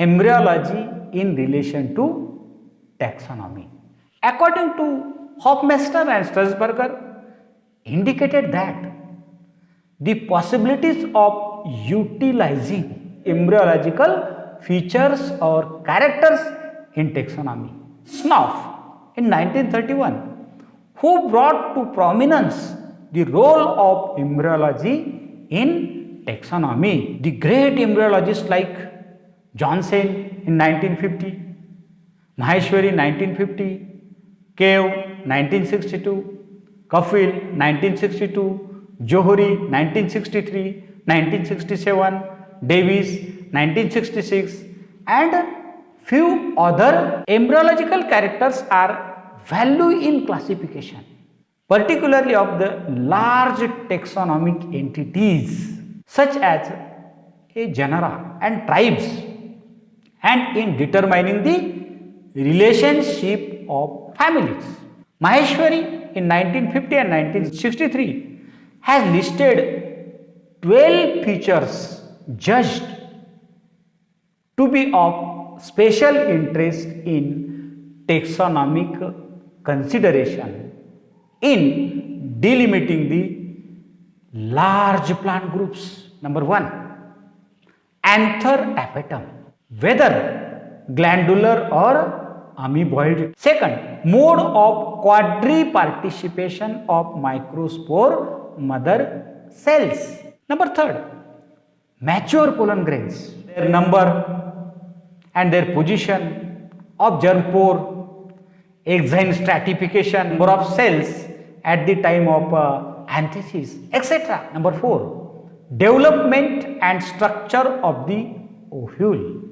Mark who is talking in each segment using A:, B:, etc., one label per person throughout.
A: embryology in relation to taxonomy. According to Hofmeister and Strasburger, indicated that the possibilities of utilizing embryological features or characters in taxonomy. Snoff in 1931, who brought to prominence the role of embryology in taxonomy. The great embryologists like Johnson in 1950, Maheshwari 1950, Cave 1962, Kafil 1962, Johari 1963, 1967, Davis 1966, and few other embryological characters are valued in classification, particularly of the large taxonomic entities such as a genera and tribes, and in determining the relationship of families. Maheshwari in 1950 and 1963 has listed 12 features judged to be of special interest in taxonomic consideration in delimiting the large plant groups. Number 1, anther apetum, whether glandular or amoeboid. Second, mode of quadriparticipation of microspore mother cells. Number 3, mature pollen grains, their number and their position of germ pore, exine stratification, number of cells at the time of anthesis, etc. Number 4, development and structure of the ovule,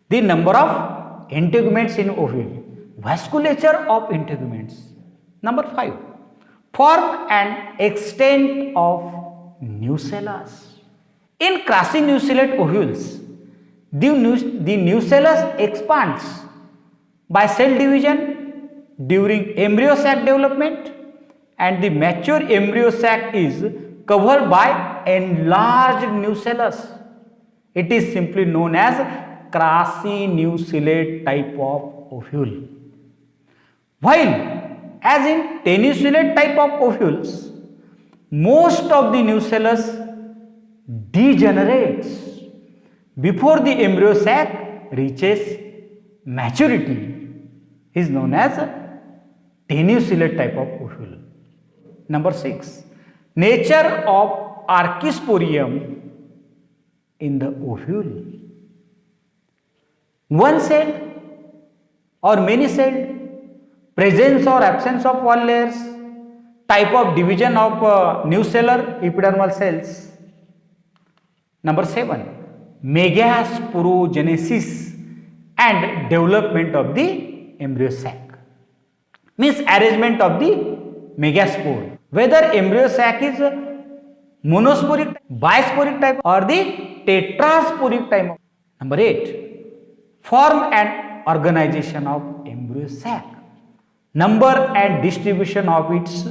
A: the number of integuments in ovule, vasculature of integuments. Number 5, form and extent of nucellus. In crassinucellate ovules, the nucellus expands by cell division during embryo sac development, and the mature embryo sac is covered by enlarged nucellus. It is simply known as crassinucellate type of ovule. While as in tenucellate type of ovules, most of the nucellus degenerates before the embryo sac reaches maturity, is known as tenucellate type of ovule. Number 6, nature of archisporium in the ovule. One celled or many celled, presence or absence of wall layers, type of division of nucellar epidermal cells. Number 7, megasporogenesis and development of the embryo sac, means arrangement of the megaspore, whether embryo sac is monosporic, bisporic type or the tetrasporic type. Number 8, form and organization of embryo sac, number and distribution of its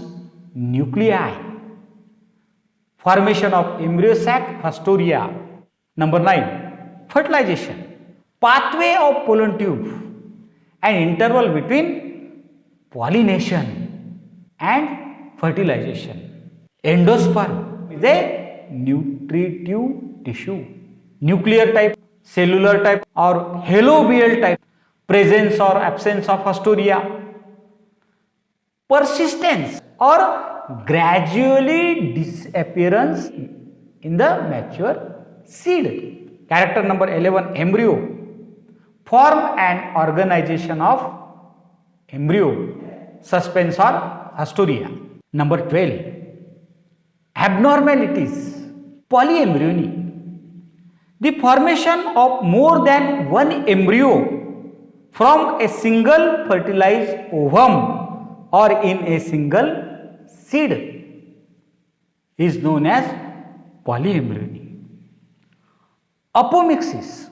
A: nuclei, formation of embryo sac haustoria. Number 9, fertilization, pathway of pollen tube and interval between pollination and fertilization. Endosperm is a nutritive tissue, nuclear type, cellular type or halobial type, presence or absence of haustoria, persistence or gradually disappearance in the mature seed. Character number 11, embryo, form and organization of embryo, suspense or haustoria. Number 12, abnormalities, polyembryony, the formation of more than one embryo from a single fertilized ovum or in a single seed is known as polyembryony. Apomixis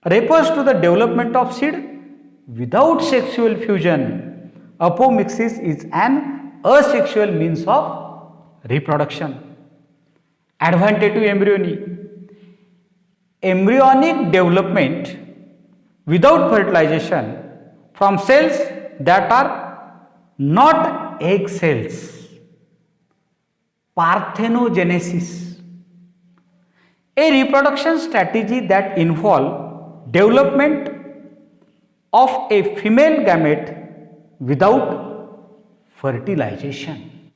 A: refers to the development of seed without sexual fusion. Apomixis is an asexual means of reproduction. Adventative embryony, embryonic development without fertilization from cells that are not egg cells. Parthenogenesis, a reproduction strategy that involves development of a female gamete without fertilization.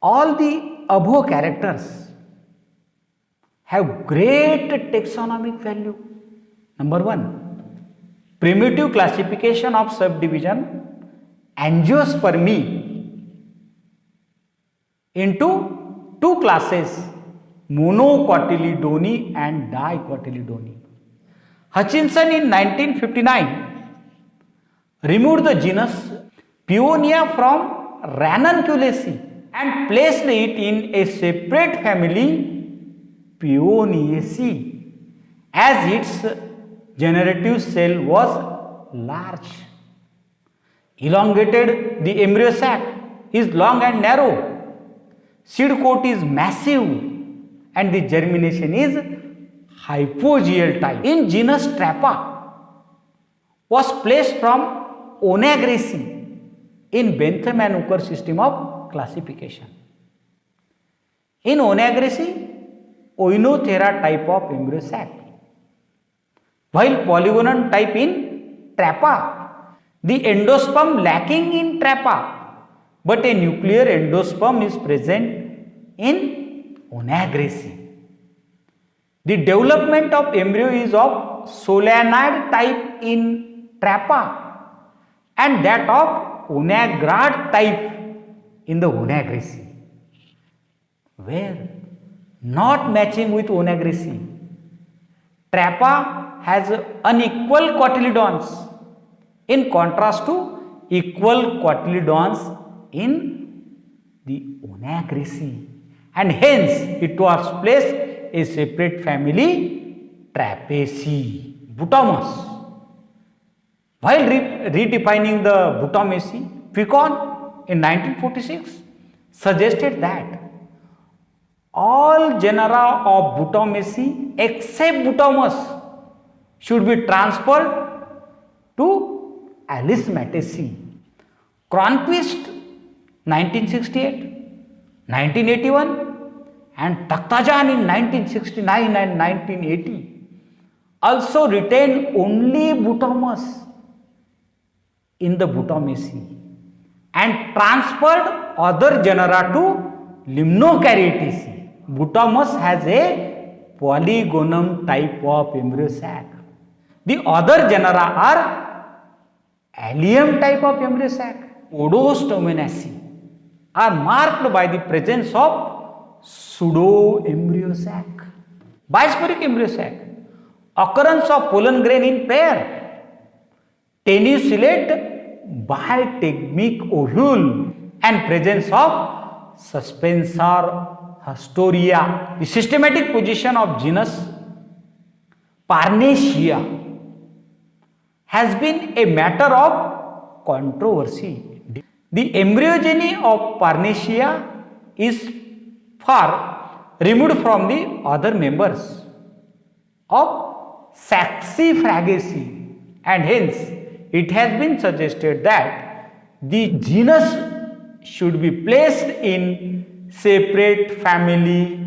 A: All the above characters have great taxonomic value. Number 1, primitive classification of subdivision angiospermy into two classes, monocotyledony and dicotyledony. Hutchinson in 1959 removed the genus Paeonia from Ranunculaceae and placed it in a separate family, Paeoniaceae, as its generative cell was large. Elongated, the embryo sac is long and narrow. Seed coat is massive and the germination is hypogeal type. In genus Trappa was placed from Onagraceae in Bentham and Hooker system of classification. In Onagraceae, Oinothera type of embryo sac, while Polygonum type in Trappa, the endosperm lacking in Trappa, but a nuclear endosperm is present in Onagraceae. The development of embryo is of solanid type in Trappa and that of Onagrad type in the Onagraceae, where not matching with Onagraceae, Trappa has unequal cotyledons in contrast to equal cotyledons in the Onagraceae, and hence it was placed a separate family, Trappaceae, Butamus. While redefining the Butamaceae, Ficon in 1946 suggested that all genera of Butamaceae except Butamus should be transferred to Alismataceae. Cronquist 1968, 1981 and Takhtajan in 1969 and 1980 also retained only Butamus in the Butamaceae and transferred other genera to Limnocaryataceae. Butamus has a polygonum type of embryo sac. The other genera are allium type of embryo sac. Odostominaceae are marked by the presence of pseudo-embryo sac. Bisporic embryo sac, occurrence of pollen grain in pair, tenusulate bitegmic ovule and presence of suspensor Hastoria. The systematic position of genus Parnassia has been a matter of controversy. The embryogeny of Parnassia is far removed from the other members of Saxifragaceae, and hence it has been suggested that the genus should be placed in separate family,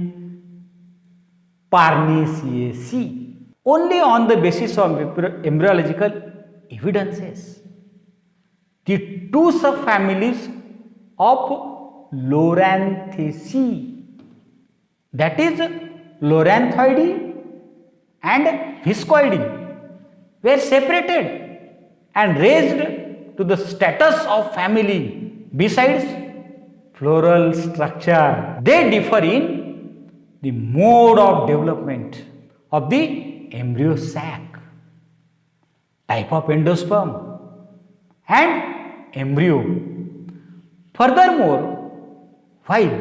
A: Parnassiaceae, only on the basis of embryological evidences. The two subfamilies of Loranthaceae, that is Loranthoideae and Viscoideae, were separated and raised to the status of family. Besides floral structure, they differ in the mode of development of the embryo sac, type of endosperm and embryo. Furthermore, while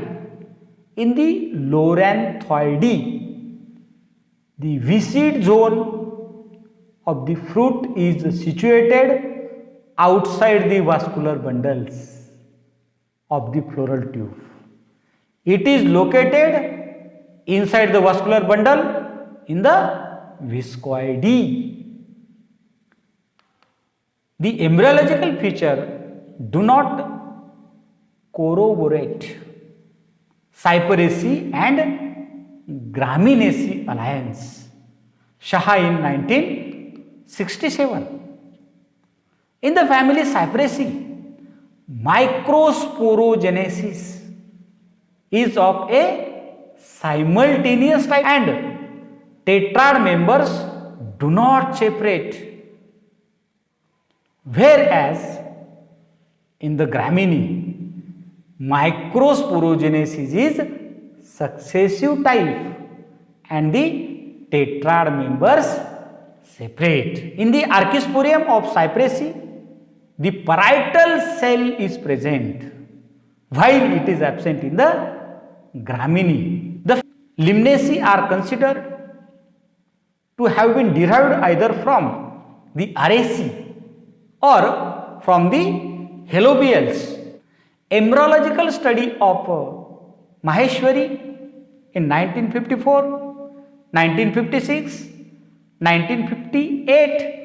A: in the Loranthoideae, the viscid zone of the fruit is situated outside the vascular bundles of the floral tube. It is located inside the vascular bundle in the viscoidy. The embryological feature do not corroborate Cyperaceae and Gramineaceae alliance. Shah in 1967. In the family Cyperaceae, microsporogenesis is of a simultaneous type and tetrad members do not separate, whereas in the Graminea, microsporogenesis is successive type and the tetrad members separate. In the Archisporium of Cyperaceae, the parietal cell is present while it is absent in the Graminea. The Limnaceae are considered to have been derived either from the Araceae or from the Helobials. Embryological study of Maheshwari in 1954, 1956, 1958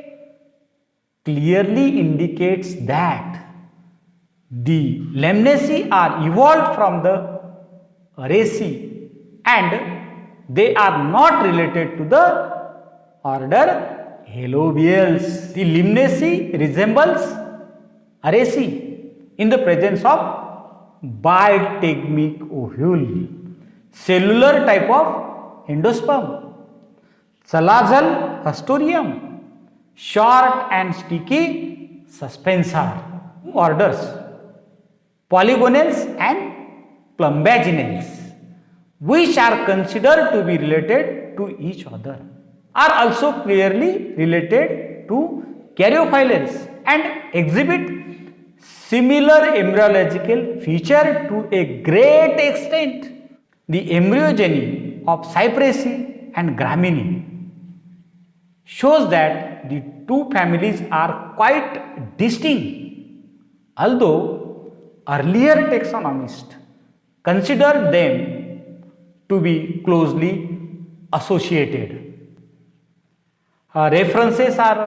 A: clearly indicates that the Limnaceae are evolved from the Araceae and they are not related to the order Helobials. The Limnaceae resembles Araceae in the presence of bitegmic ovule, cellular type of endosperm, salazal haustorium, short and sticky suspensor, orders polygonals and plumbaginals, which are considered to be related to each other, are also clearly related to Caryophyllens and exhibit similar embryological feature to a great extent. The embryogeny of Cyperaceae and Graminea shows that the two families are quite distinct, although earlier taxonomists considered them to be closely associated. References are